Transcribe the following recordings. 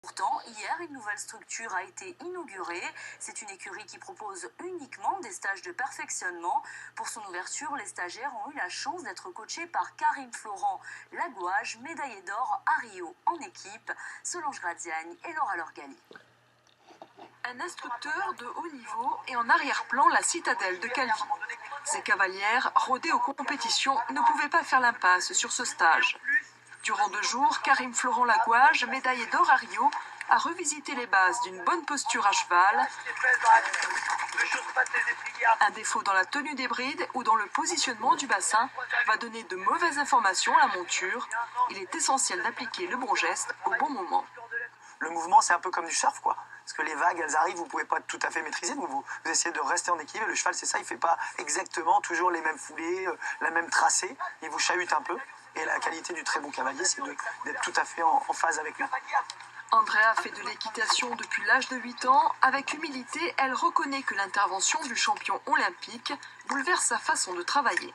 Pourtant, hier, une nouvelle structure a été inaugurée. C'est une écurie qui propose uniquement des stages de perfectionnement. Pour son ouverture, les stagiaires ont eu la chance d'être coachés par Karim Florent Lagouage, médaillé d'or à Rio en équipe, Solange Graziani et Laura Lorgali. Un instructeur de haut niveau et en arrière-plan la citadelle de Calvi. Ces cavalières, rodées aux compétitions, ne pouvaient pas faire l'impasse sur ce stage. Durant 2 jours, Karim Florent Lagouage, médaillé d'or à Rio, a revisité les bases d'une bonne posture à cheval, un défaut dans la tenue des brides ou dans le positionnement du bassin va donner de mauvaises informations à la monture. Il est essentiel d'appliquer le bon geste au bon moment. Le mouvement, c'est un peu comme du surf, quoi. Parce que les vagues, elles arrivent, vous ne pouvez pas tout à fait maîtriser, donc vous essayez de rester en équilibre. Et le cheval, c'est ça, il ne fait pas exactement toujours les mêmes foulées, la même tracée. Il vous chahute un peu. Et la qualité du très bon cavalier, c'est d'être tout à fait en phase avec lui. Andrea fait de l'équitation depuis l'âge de 8 ans. Avec humilité, elle reconnaît que l'intervention du champion olympique bouleverse sa façon de travailler.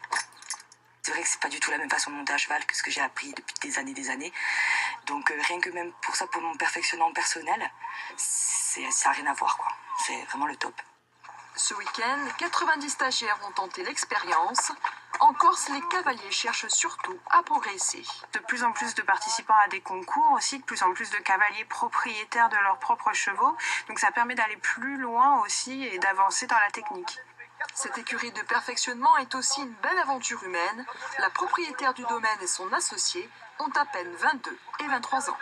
C'est vrai que c'est pas du tout la même façon de monter à cheval que ce que j'ai appris depuis des années. Donc rien que même pour ça, pour mon perfectionnement personnel, ça n'a rien à voir, quoi. C'est vraiment le top. Ce week-end, 90 stagiaires ont tenté l'expérience. En Corse, les cavaliers cherchent surtout à progresser. De plus en plus de participants à des concours, aussi de plus en plus de cavaliers propriétaires de leurs propres chevaux. Donc ça permet d'aller plus loin aussi et d'avancer dans la technique. Cette écurie de perfectionnement est aussi une belle aventure humaine. La propriétaire du domaine et son associé ont à peine 22 et 23 ans.